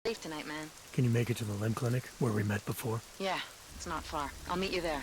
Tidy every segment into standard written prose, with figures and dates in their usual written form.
Safe tonight, man. Can you make it to the limb clinic where we met before? Yeah, it's not far. I'll meet you there.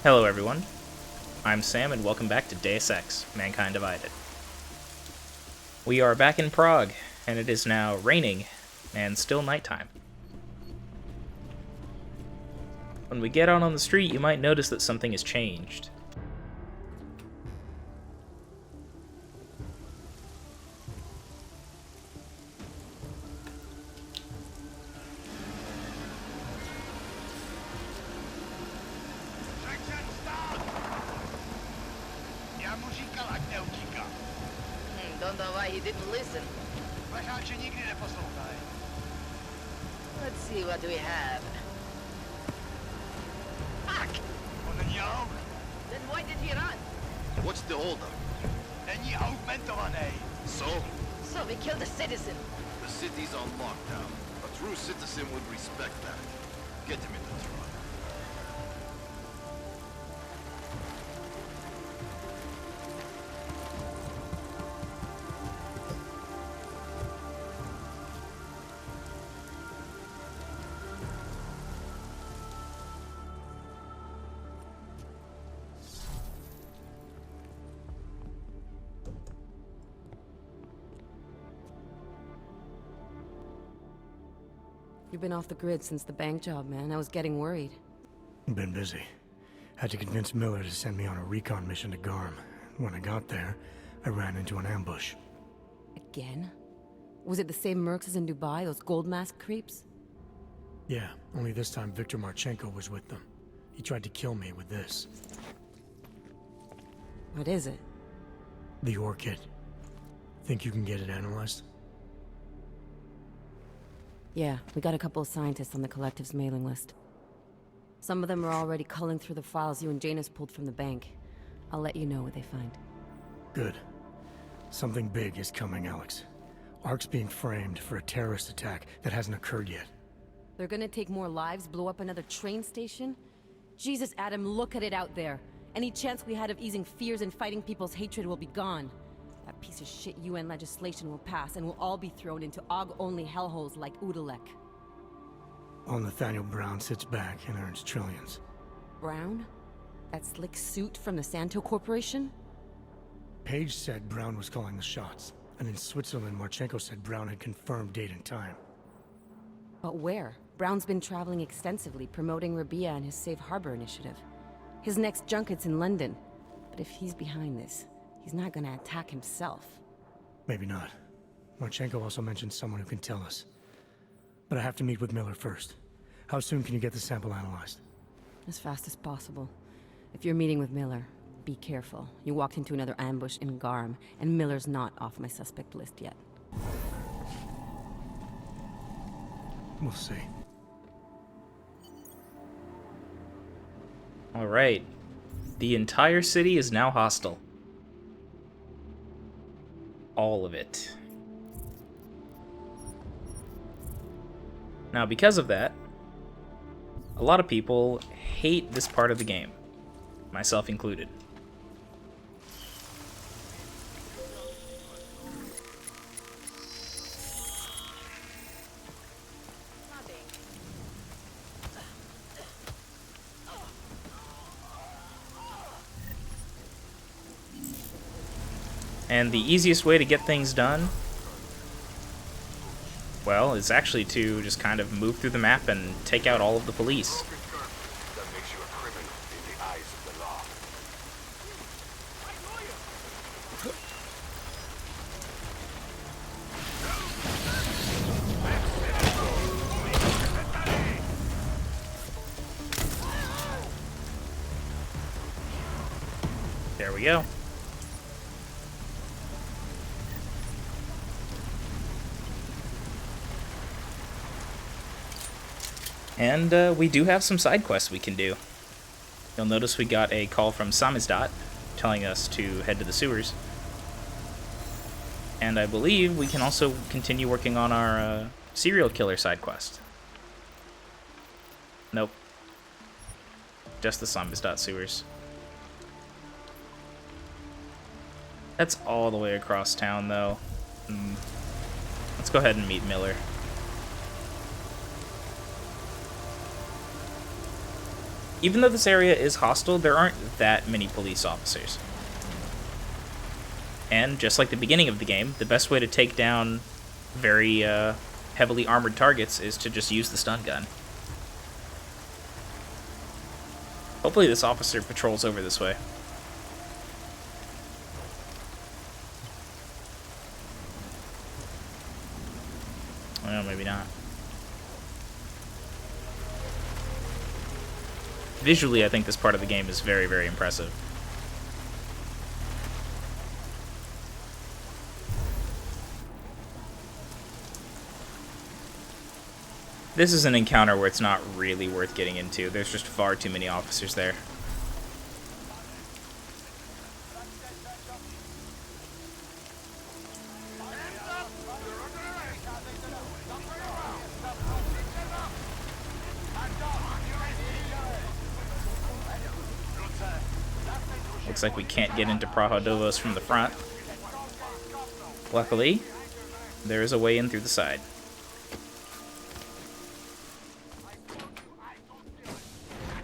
Hello everyone, I'm Sam and welcome back to Deus Ex, Mankind Divided. We are back in Prague, and it is now raining and still nighttime. When we get out on the street, you might notice that something has changed. Don't know why he didn't listen. Let's see what we have. Fuck! Then why did he run? What's the holdup? So? So we killed a citizen. The city's on lockdown. A true citizen would respect that. Get him in the truck. You've been off the grid since the bank job, man. I was getting worried. Been busy. Had to convince Miller to send me on a recon mission to Garm. When I got there, I ran into an ambush. Again? Was it the same mercs as in Dubai, those gold mask creeps? Yeah, only this time Viktor Marchenko was with them. He tried to kill me with this. What is it? The orchid. Think you can get it analyzed? Yeah, we got a couple of scientists on the Collective's mailing list. Some of them are already culling through the files you and Janus pulled from the bank. I'll let you know what they find. Good. Something big is coming, Alex. Ark's being framed for a terrorist attack that hasn't occurred yet. They're gonna take more lives, blow up another train station? Jesus, Adam, look at it out there. Any chance we had of easing fears and fighting people's hatred will be gone. That piece of shit UN legislation will pass, and we'll all be thrown into AUG-only hellholes like Udalek. While Nathaniel Brown sits back and earns trillions. Brown? That slick suit from the Santo Corporation? Page said Brown was calling the shots, and in Switzerland, Marchenko said Brown had confirmed date and time. But where? Brown's been traveling extensively, promoting Rabia and his Safe Harbor initiative. His next junket's in London. But if he's behind this, he's not gonna attack himself. Maybe not. Marchenko also mentioned someone who can tell us. But I have to meet with Miller first. How soon can you get the sample analyzed? As fast as possible. If you're meeting with Miller, be careful. You walked into another ambush in Garm, and Miller's not off my suspect list yet. We'll see. Alright, the entire city is now hostile. All of it. Now, because of that, a lot of people hate this part of the game, myself included. And the easiest way to get things done, well, is actually to just kind of move through the map and take out all of the police. That makes you a criminal in the eyes of the law. There we go. And we do have some side quests we can do. You'll notice we got a call from Samizdat telling us to head to the sewers. And I believe we can also continue working on our serial killer side quest. Nope. Just the Samizdat sewers. That's all the way across town, though. Let's go ahead and meet Miller. even though this area is hostile, there aren't that many police officers. And just like the beginning of the game, the best way to take down very heavily armored targets is to just use the stun gun. Hopefully this officer patrols over this way. Well, maybe not. Visually, I think this part of the game is very, very impressive. This is an encounter where it's not really worth getting into. There's just far too many officers there. Looks like we can't get into Prahodovos from the front. Luckily, there is a way in through the side.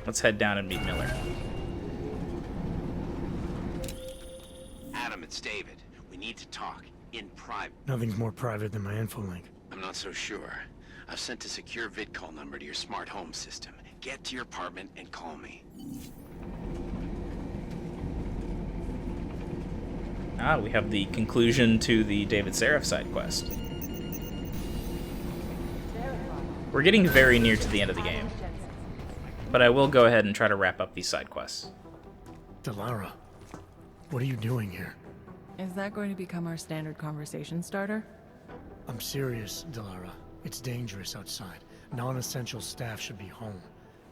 Let's head down and meet Miller. Adam, it's David. We need to talk. In private. Nothing's more private than my info link. I'm not so sure. I've sent a secure vidcall number to your smart home system. Get to your apartment and call me. Ah, we have the conclusion to the David Seraph side quest. We're getting very near to the end of the game, but I will go ahead and try to wrap up these side quests. Delara, what are you doing here? Is that going to become our standard conversation starter? I'm serious, Delara. It's dangerous outside. Non-essential staff should be home.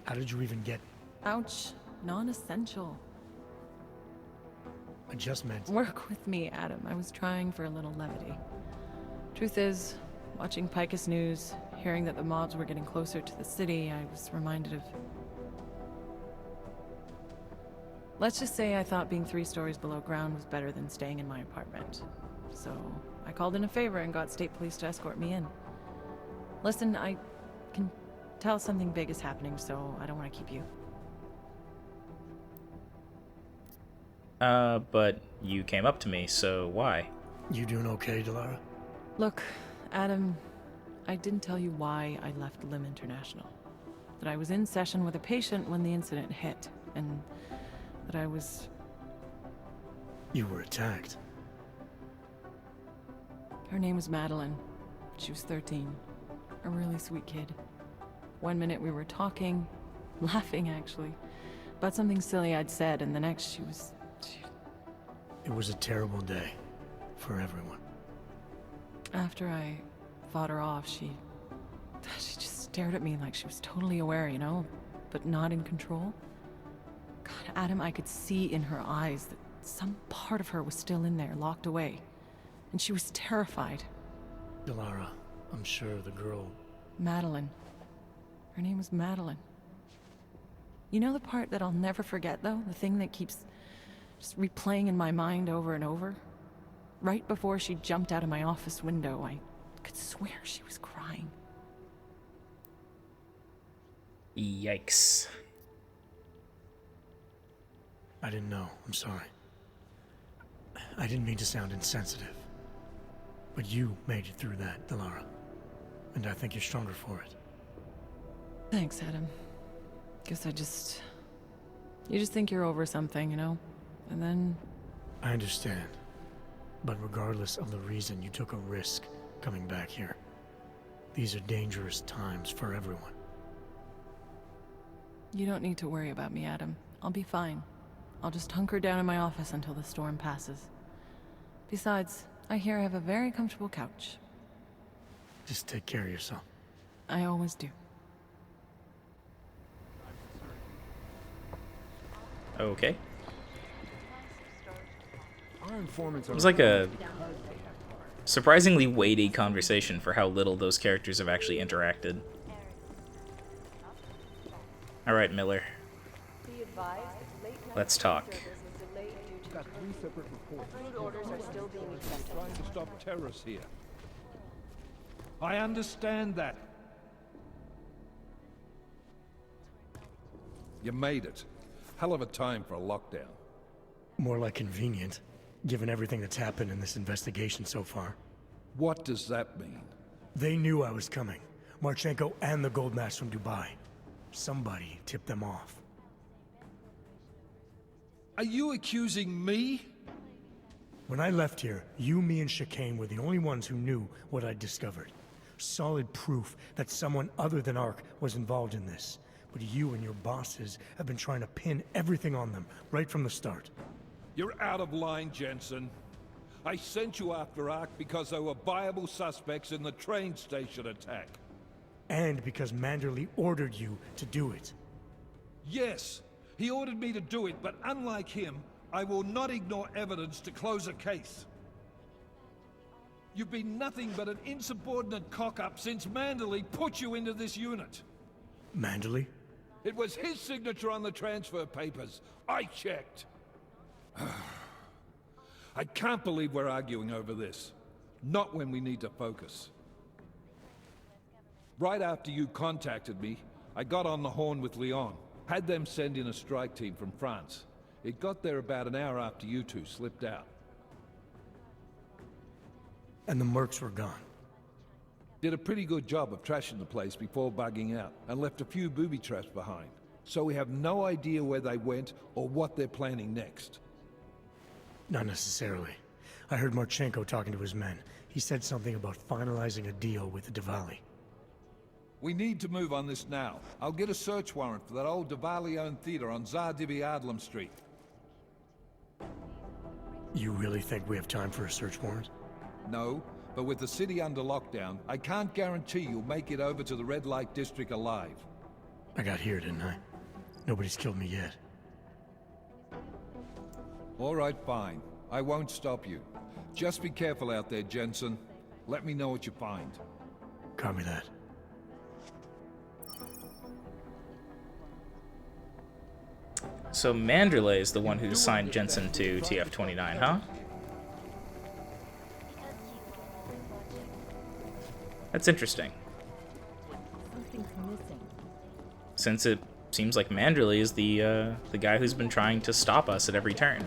How did you even get... Ouch. Non-essential. I just meant... Work with me, Adam. I was trying for a little levity. Truth is, watching Picus News, hearing that the mobs were getting closer to the city, I was reminded of... Let's just say I thought being 3 stories below ground was better than staying in my apartment. So, I called in a favor and got state police to escort me in. Listen, I can tell something big is happening, so I don't want to keep you. But you came up to me, so why? You doing okay, Delara? Look, Adam, I didn't tell you why I left Lim International. That I was in session with a patient when the incident hit, and that I was... You were attacked. Her name was Madeline. She was 13. A really sweet kid. One minute we were talking, laughing actually, about something silly I'd said, and the next she was... It was a terrible day for everyone. After I fought her off, she just stared at me like she was totally aware, you know, but not in control. God, Adam, I could see in her eyes that some part of her was still in there, locked away. And she was terrified. Delara, I'm sure the girl... Madeline. Her name was Madeline. You know the part that I'll never forget, though? The thing that keeps just replaying in my mind over and over? Right before she jumped out of my office window, I could swear she was crying. Yikes. I didn't know. I'm sorry. I didn't mean to sound insensitive. But you made it through that, Delara. And I think you're stronger for it. Thanks, Adam. Guess you just think you're over something, you know? And then... I understand. But regardless of the reason, you took a risk coming back here. These are dangerous times for everyone. You don't need to worry about me, Adam. I'll be fine. I'll just hunker down in my office until the storm passes. Besides, I hear I have a very comfortable couch. Just take care of yourself. I always do. Okay. It was like a surprisingly weighty conversation for how little those characters have actually interacted. Alright, Miller. Let's talk. Got 3 separate reports. Trying to stop terrorists here. I understand that. You made it. Hell of a time for a lockdown. More like convenient, given everything that's happened in this investigation so far. What does that mean? They knew I was coming. Marchenko and the gold mask from Dubai. Somebody tipped them off. Are you accusing me? When I left here, you, me, and Chicane were the only ones who knew what I'd discovered. Solid proof that someone other than Ark was involved in this. But you and your bosses have been trying to pin everything on them, right from the start. You're out of line, Jensen. I sent you after Ark because there were viable suspects in the train station attack. And because Manderley ordered you to do it. Yes, he ordered me to do it, but unlike him, I will not ignore evidence to close a case. You've been nothing but an insubordinate cock-up since Manderley put you into this unit. Manderley? It was his signature on the transfer papers. I checked. I can't believe we're arguing over this. Not when we need to focus. Right after you contacted me, I got on the horn with Leon. Had them send in a strike team from France. It got there about an hour after you two slipped out. And the mercs were gone. Did a pretty good job of trashing the place before bugging out, and left a few booby traps behind. So we have no idea where they went or what they're planning next. Not necessarily. I heard Marchenko talking to his men. He said something about finalizing a deal with the Diwali. We need to move on this now. I'll get a search warrant for that old Diwali-owned theater on Zardibi Adlam Street. You really think we have time for a search warrant? No, but with the city under lockdown, I can't guarantee you'll make it over to the Red Light District alive. I got here, didn't I? Nobody's killed me yet. All right, fine. I won't stop you. Just be careful out there, Jensen. Let me know what you find. Copy that. So Manderley is the one who signed Jensen to TF-29, huh? That's interesting. Something's missing. Since it seems like Manderley is the guy who's been trying to stop us at every turn.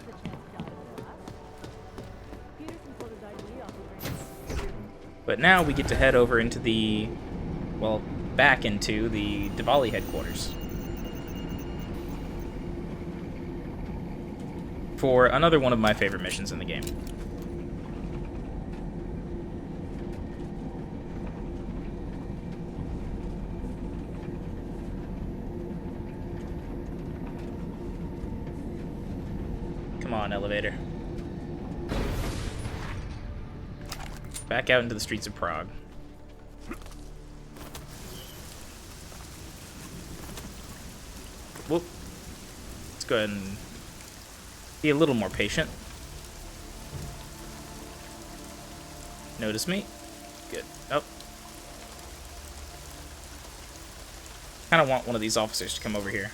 But now we get to head over into the, well, back into the Diwali headquarters. For another one of my favorite missions in the game. Come on, elevator. Back out into the streets of Prague. Whoop. Let's go ahead and be a little more patient. Notice me? Good. Oh. Kind of want one of these officers to come over here.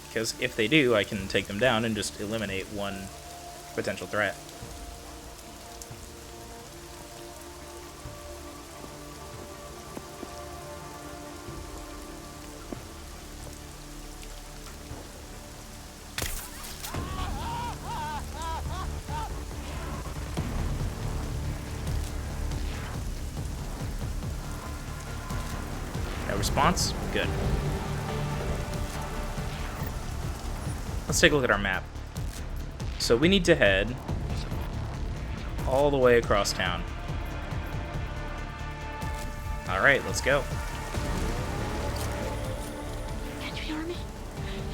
Because if they do, I can take them down and just eliminate one potential threat. No response? Good. Let's take a look at our map. So we need to head all the way across town. Alright, let's go. Can you hear me?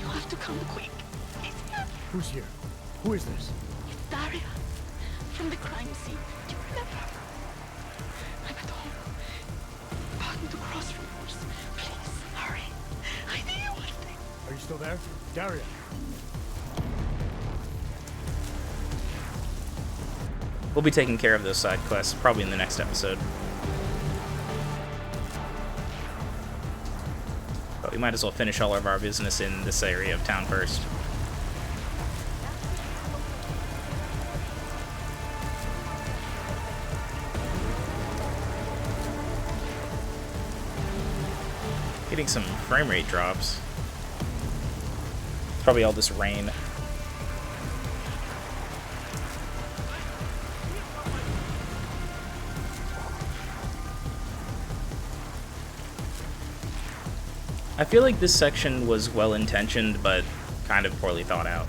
You have to come quick. It's here. Who's here? Who is this? It's Daria. From the crime scene. Do you remember? I'm at home. Pardon the crossroads. Please, hurry. I need you one thing. Are you still there? Daria! We'll be taking care of those side quests probably in the next episode. But we might as well finish all of our business in this area of town first. Getting some frame rate drops. It's probably all this rain. I feel like this section was well-intentioned, but kind of poorly thought out.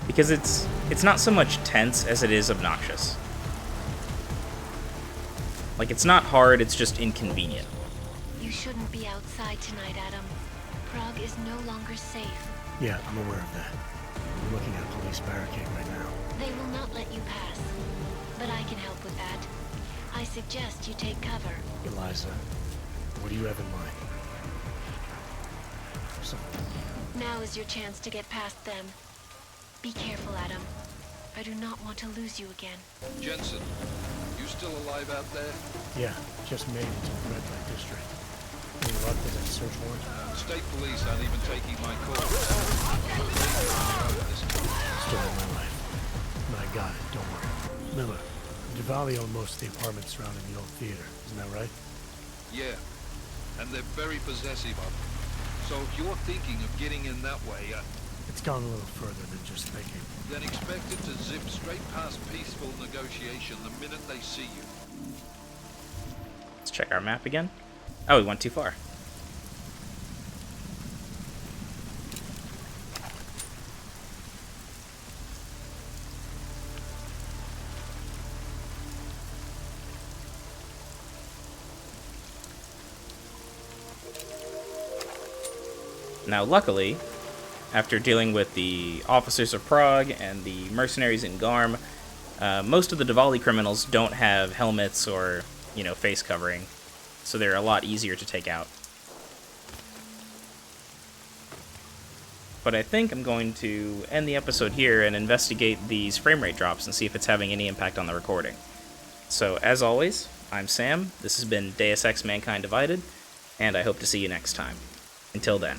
Because it's not so much tense as it is obnoxious. Like, it's not hard, it's just inconvenient. You shouldn't be outside tonight, Adam. Prague is no longer safe. Yeah, I'm aware of that. I'm looking at a police barricade right now. They will not let you pass. But I can help with that. I suggest you take cover. Eliza, what do you have in mind? Now is your chance to get past them. Be careful, Adam. I do not want to lose you again. Jensen, you still alive out there? Yeah, just made it to the red light district. Any luck with that search warrant? State police aren't even taking my call. Story of my life. But I got it, don't worry. Miller, Diwali owned most of the apartments surrounding the old theater, isn't that right? Yeah, and they're very possessive of them. So if you're thinking of getting in that way, It's gone a little further than just thinking. then expect it to zip straight past peaceful negotiation the minute they see you. Let's check our map again. Oh, we went too far. Now, luckily, after dealing with the officers of Prague and the mercenaries in Garm, most of the Diwali criminals don't have helmets or, face covering, so they're a lot easier to take out. But I think I'm going to end the episode here and investigate these frame rate drops and see if it's having any impact on the recording. So, as always, I'm Sam, this has been Deus Ex Mankind Divided, and I hope to see you next time. Until then.